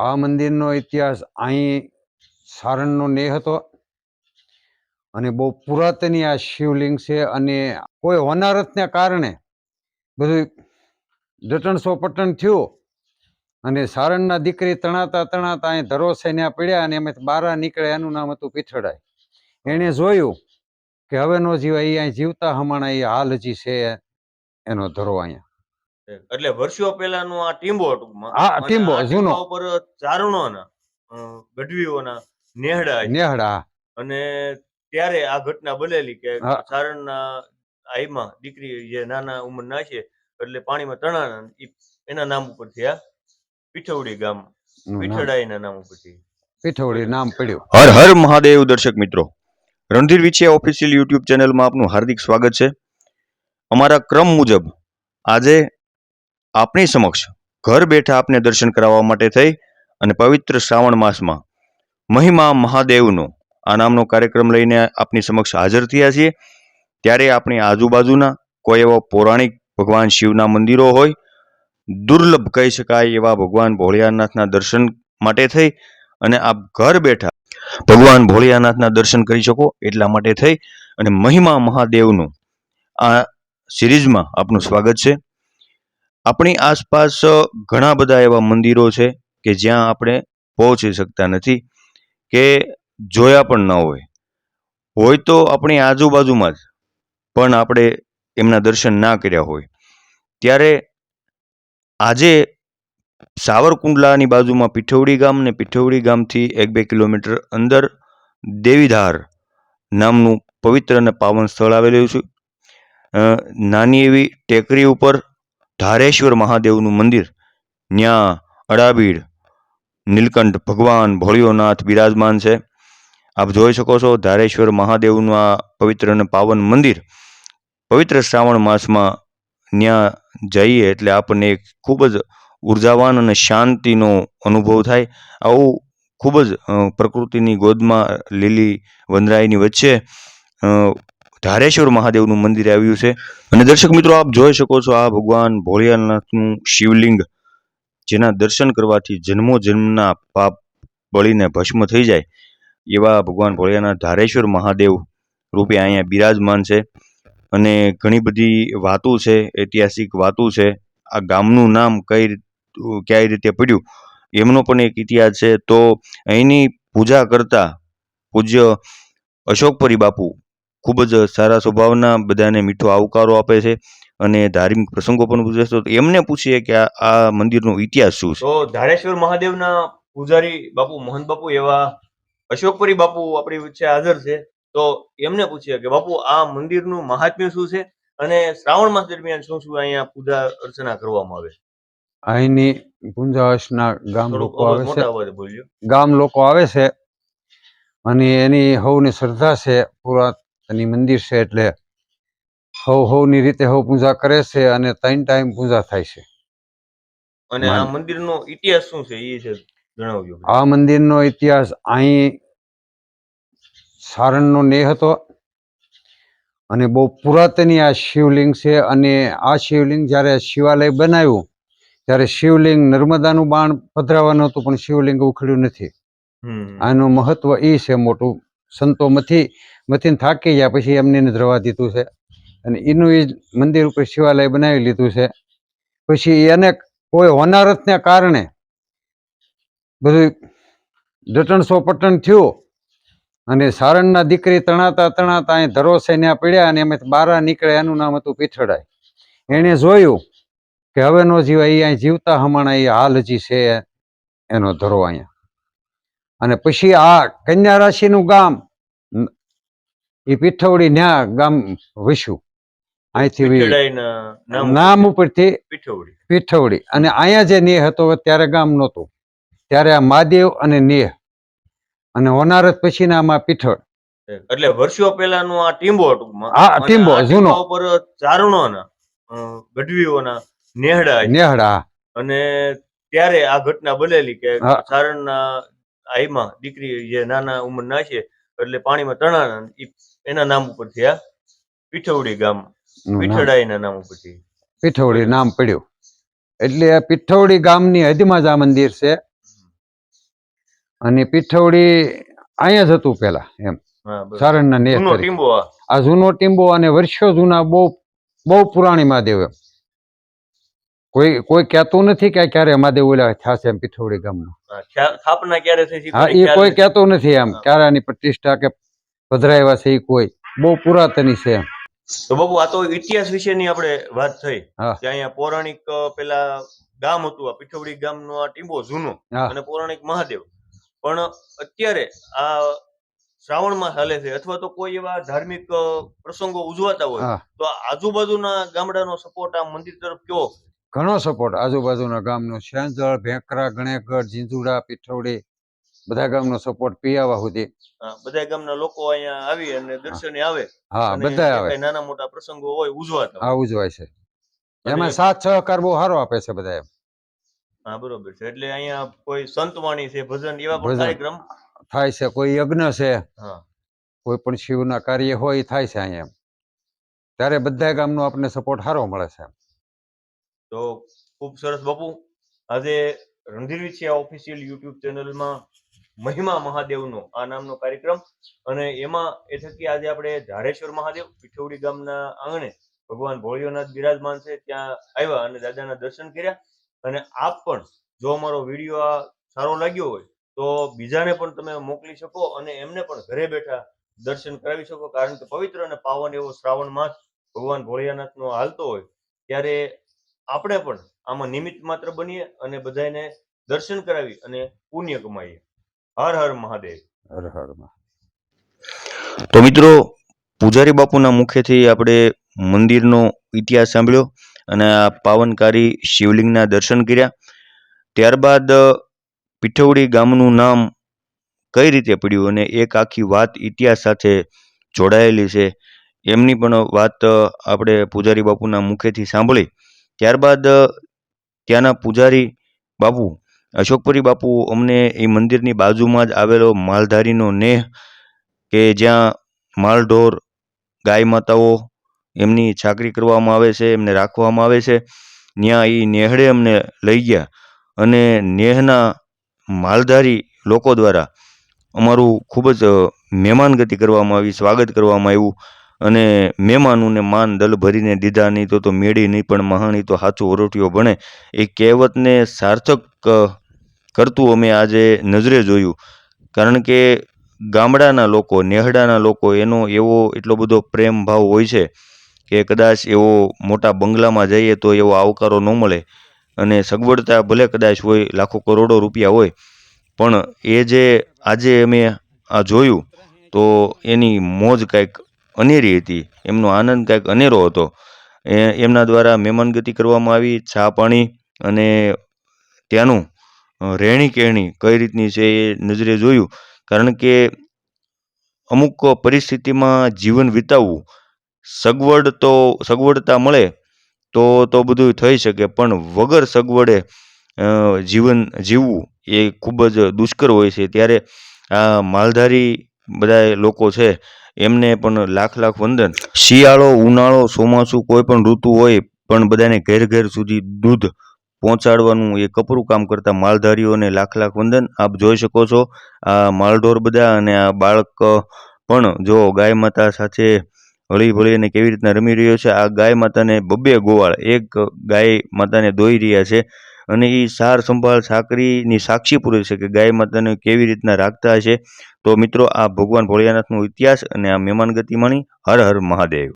આ મંદિરનો ઇતિહાસ અહીં સારણનો નેહ હતો અને બહુ પુરાતની આ શિવલિંગ છે અને કોઈ હોનારતને કારણે બધું જટણસો પટણ થયું અને સારણના દીકરી તણાતા તણાતા અહીં ધરોસે ત્યાં પડ્યા અને એમાંથી બારા નીકળે એનું નામ હતું પીઠડાઈ. એણે જોયું કે હવે નો જીવાય, એ અહીં જીવતા હમણાં એ હાલ હજી છે એનો ધરો અહીંયા. એટલે વર્ષો પહેલાનું આ ટીંબો ટૂંકમાં. હા, ટીંબો જૂનો ઉપર ચારણોના ગઢવીઓના નેહડા અને ત્યારે આ ઘટના બનેલી કે ચારણના આઈમાં દીકરી જે નાના ઉંમરના છે એટલે પાણીમાં તણાણા, એના નામ ઉપરથી આ પીઠવડી ગામ પીઠડાઈના નામ ઉપરથી પીઠવડી નામ પડ્યું. હર હર મહાદેવ. દર્શક મિત્રો, રણધીર વિછિયા ઓફિશિયલ યુટ્યુબ ચેનલમાં આપનું હાર્દિક સ્વાગત છે. અમારા ક્રમ મુજબ આજે આપની સમક્ષ ઘર બેઠા આપને દર્શન કરાવવા માટે થઈ અને પવિત્ર શ્રાવણ માસમાં મહિમા મહાદેવનો આ નામનો કાર્યક્રમ લઈને આપની સમક્ષ હાજર થયા છીએ. ત્યારે આપણી આજુબાજુના કોઈ એવા પૌરાણિક ભગવાન શિવના મંદિરો હોય, દુર્લભ કહી શકાય એવા ભગવાન ભોળિયાનાથના દર્શન માટે થઈ અને આપ ઘર બેઠા ભગવાન ભોળિયાનાથના દર્શન કરી શકો એટલા માટે થઈ અને મહિમા મહાદેવનું આ સિરીઝમાં આપનું સ્વાગત છે. આપણી આસપાસ ઘણા બધા એવા મંદિરો છે કે જ્યાં આપણે પહોંચી શકતા નથી કે જોયા પણ ન હોય તો આપણી આજુબાજુમાં જ પણ આપણે એમના દર્શન ના કર્યા હોય. ત્યારે આજે સાવરકુંડલાની બાજુમાં પીઠવડી ગામ ને પીઠવડી ગામથી 1-2 કિલોમીટર અંદર દેવીધાર નામનું પવિત્ર અને પાવન સ્થળ આવેલું છે. નાની એવી ટેકરી ઉપર ધારેશ્વર મહાદેવનું મંદિર, ત્યાં અડાબીડ નીલકંઠ ભગવાન ભોળિયોનાથ બિરાજમાન છે. આપ જોઈ શકો છો ધારેશ્વર મહાદેવનું આ પવિત્ર અને પાવન મંદિર. પવિત્ર શ્રાવણ માસમાં ત્યાં જઈએ એટલે આપણને એક ખૂબ જ ઉર્જાવાન અને શાંતિનો અનુભવ થાય. આવું ખૂબ જ પ્રકૃતિની ગોદમાં લીલી વંદરાઈની વચ્ચે ધારેશ્વર મહાદેવનું મંદિર આવ્યું છે. અને દર્શક મિત્રો, આપ જોઈ શકો છો આ ભગવાન ભોળિયાનાથનું શિવલિંગ, જેના દર્શન કરવાથી જન્મો જન્મના પાપ બળીને ભસ્મ થઈ જાય એવા ભગવાન ભોળિયાનાથ ધારેશ્વર મહાદેવ રૂપે અહીંયા બિરાજમાન છે. અને ઘણી બધી વાતો છે, ઐતિહાસિક વાતો છે. આ ગામનું નામ કઈ રીતે પડ્યું એમનો પણ એક ઇતિહાસ છે. તો અહીંની પૂજા કરતા પૂજ્ય અશોકપરી બાપુ ખૂબ જ સારા સ્વભાવના, બધાને મીઠો આવકારો આપે છે અને ધાર્મિક પ્રસંગો પણ પૂછે છે. તો એમને પૂછીએ કે આ મંદિરનો ઇતિહાસ શું છે. તો ધારેશ્વર મહાદેવના પૂજારી બાપુ મહંત બાપુ એવા અશોકપરી બાપુ આપણી વચ્ચે હાજર છે. તો એમને પૂછીએ કે બાપુ આ મંદિરનું મહાત્મ્ય શું છે અને શ્રાવણ માસ દરમિયાન શું શું અહીંયા પૂજા અર્ચના કરવામાં આવે છે. અહીંની પૂજા અર્ચના ગામ લોકો આવે છે, ગામ લોકો આવે છે અને એની હવની શ્રદ્ધા છે. પુરાતની મંદિર છે એટલે હવની રીતે પૂજા કરે છે અને 3 ટાઈમ પૂજા થાય છે. અને આ મંદિરનો ઇતિહાસ શું છે એ છે જણાવજો. આ મંદિરનો ઇતિહાસ અહીં સારણનો નેહ હતો અને બહુ પુરાતની આ શિવલિંગ છે. અને આ શિવલિંગ જ્યારે શિવાલય બનાવ્યું ત્યારે શિવલિંગ નર્મદાનું બાણ પધરાવાનું હતું, પણ શિવલિંગ ઉખડ્યું નથી. આનું મહત્વ એ છે મોટું. સંતો મથીને થાકી ગયા પછી એમને જ રવા દીધું છે અને એનું એ મંદિર ઉપર શિવાલય બનાવી લીધું છે. પછી એને કોઈ હોનારતને કારણે બધું જટણસો પટણ થયું અને સારણના દીકરી તણાતા તણાતા અહીં ધરોસે ત્યાં પડ્યા અને એમાંથી બારા નીકળે એનું નામ હતું પીઠડાઈ. એણે જોયું કે હવે નો જીવાય, એ અહીં જીવતા હમણાં એ હાલ હજી છે એનો ધરો અહીંયા. અને પછી આ કન્યા રાશિનું ગામ એ પીઠવડી ન્યા ગામ વસ્યું અહીંથી નામ ઉપરથી પીઠવડી. અને અહીંયા જે નેહ હતો ત્યારે ગામ નહોતું, ત્યારે આ મહાદેવ અને નેહ અને હોનારત પછી આમાં પીઠળ. એટલે વર્ષો પહેલાનું આ ટીંબો ટૂંકમાં. હા, ટીંબો જૂનો. ઉપર ચારણોના ગઢવીઓના નેહડા અને ત્યારે આ ઘટના બનેલી કે ચારણના આઈમાં દીકરી જે નાના ઉંમરના છે એટલે પાણીમાં તણાણા, એના નામ ઉપરથી આ પીઠવડી ગામ પીઠડાઈના નામ ઉપરથી પીઠવડી નામ પડ્યું. એટલે પીઠવડી ગામની હદમાં જ આ મંદિર છે અને પીઠવડી અહીંયા જ હતું પેલા એમ હા બરોબર. સારણના નેહ જૂનો તરીકે. ટીંબો આ. આ જૂનો ટીંબો અને વર્ષો જૂના બહુ બહુ પુરાણી મહાદેવ એમ કોઈ કહેતું નથી કે ક્યારે મહાદેવ ઓલા થશે એમ પીઠવડી ગામમાં. હા, સ્થાપના ક્યારે થઈ છે હા કોઈને એ ખ્યાલ કોઈ નથી. કહેતું નથી એમ હા. ક્યારે આની પ્રતિષ્ઠા કે પધરાવ્યા છે એ કોઈ બહુ પુરાતની છે એમ. તો બાપુ આ તો ઇતિહાસ વિશેની આપણે વાત થઈ હા કે અહીંયા પૌરાણિક પેલા ગામ હતું આ પીઠવડી ગામનો આ ટીંબો જૂનો હા અને પૌરાણિક મહાદેવ. પણ અત્યારે આ શ્રાવણ માસ હાલે છે અથવા તો કોઈ એવા ધાર્મિક પ્રસંગો ઉજવાતા હોય હા તો આ આજુબાજુના ગામડાનો સપોર્ટ આ મંદિર તરફ કેવો છે? ઘણો સપોર્ટ આજુબાજુના ગામનો શ્યાંજળ ભેંકરા ગણેકગઢ ઝીંઝુડા પીઠવડી બધા ગામનો સપોર્ટ પિયાવા સુધી. બધા ગામના લોકો અહીંયા આવી અને દર્શને આવે હા અને બધા જે આવે કઈ નાના મોટા પ્રસંગો હોય ઉજવાતા આ હોય. ઉજવાય છે અને એમાં સાથ સહકાર બહુ સારો આપે છે બધા એમ. હા બરોબર છે. એટલે અહીંયા કોઈ સંતવાણી છે ભજન એવા પણ ભજન કાર્યક્રમ. થાય છે કોઈ યજ્ઞ છે હા કોઈ પણ શિવના કાર્ય હોય એ થાય છે અહીંયા એમ ત્યારે બધા ગામનો આપણને સપોર્ટ સારો મળે છે એમ. તો ખૂબ સરસ બાપુ. આજે રણધીર વિછિયા ઓફિશિયલ યુટ્યુબ ચેનલમાં મહિમા મહાદેવનો આ નામનો કાર્યક્રમ અને એમાં એ થકી આજે આપણે ધારેશ્વર મહાદેવ પીઠવડી ગામના આંગણે ભગવાન ભોળિયોનાથ બિરાજમાન છે ત્યાં આવ્યા અને દાદાના દર્શન કર્યા. અને આપ પણ જો અમારો વિડીયો આ સારો લાગ્યો હોય તો બીજાને પણ તમે મોકલી શકો અને એમને પણ ઘરે બેઠા દર્શન કરાવી શકો. કારણ કે પવિત્ર અને પાવન એવો શ્રાવણ માસ ભગવાન ભોળિયાનાથનો હાલતો હોય ત્યારે આપણે પણ આમાં નિમિત્ત માત્ર બનીએ અને બધાને દર્શન કરાવી અને પુણ્ય કમાઈએ. હર હર મહાદેવ. હર હર મહાદેવ. તો મિત્રો, પૂજારી બાપુના મુખેથી આપણે મંદિરનો ઇતિહાસ સાંભળ્યો અને આ પાવનકારી શિવલિંગના દર્શન કર્યા. ત્યારબાદ પીઠવડી ગામનું નામ કઈ રીતે પડ્યું અને એક આખી વાત ઇતિહાસ સાથે જોડાયેલી છે એમની પણ વાત આપણે પૂજારી બાપુના મુખેથી સાંભળી. ત્યારબાદ ત્યાંના પૂજારી બાપુ અશોકપુરી બાપુ અમને એ મંદિરની બાજુમાં જ આવેલો માલધારીનો નેહ કે જ્યાં માલઢોર ગાય માતાઓ એમની ચાકરી કરવામાં આવે છે, એમને રાખવામાં આવે છે, ત્યાં એ નેહડે અમને લઈ ગયા અને નેહના માલધારી લોકો દ્વારા અમારું ખૂબ જ મહેમાનગતિ કરવામાં આવી, સ્વાગત કરવામાં આવ્યું અને મહેમાનોને માન દલ ભરીને દીધા. નહીં તો મેળી નહીં પણ મહાણી તો સાચું ઓરોટીઓ ભણે એ કહેવતને સાર્થક કરતું અમે આજે નજરે જોયું. કારણ કે ગામડાના લોકો, નેહડાના લોકો એનો એવો એટલો બધો પ્રેમ ભાવ હોય છે કે કદાચ એવો મોટા બંગલામાં જઈએ તો એવો આવકારો ન મળે અને સગવડતા ભલે કદાચ હોય, લાખો કરોડો રૂપિયા હોય, પણ એ જે આજે અમે આ જોયું તો એની મોજ કાંઈક અનેરી હતી, એમનો આનંદ કાંઈક અનેરો હતો. એમના દ્વારા મહેમાનગતિ કરવામાં આવી, ચા પાણી અને ત્યાંનું રહેણી કહેણી કઈ રીતની છે એ નજરે જોયું. કારણ કે અમુક પરિસ્થિતિમાં જીવન વિતાવવું, સગવડતા મળે તો બધું થઈ શકે, પણ વગર સગવડે જીવન જીવવું એ ખૂબ જ દુષ્કર હોય છે. ત્યારે આ માલધારી બધા લોકો છે એમને પણ લાખ લાખ વંદન. શિયાળો, ઉનાળો, ચોમાસું કોઈ પણ ઋતુ હોય પણ બધાને ઘેર ઘેર સુધી દૂધ પહોંચાડવાનું એ કપરું કામ કરતા માલધારીઓને લાખ લાખ વંદન. આપ જોઈ શકો છો આ માલઢોર બધા અને આ બાળક પણ જો ગાય માતા સાથે હળી ભળીને કેવી રીતના રમી રહ્યો છે. આ ગાય માતાને બબ્બે ગોવાળ એક ગાય માતાને દોઈ રહ્યા છે અને એ સાર સંભાળ સાકરીની સાક્ષી પૂરે છે કે ગાય માતાને કેવી રીતના રાખતા હશે. તો મિત્રો, આ ભગવાન ભોળિયાનાથનો ઇતિહાસ અને આ મહેમાનગતિ માણી. હર હર મહાદેવ.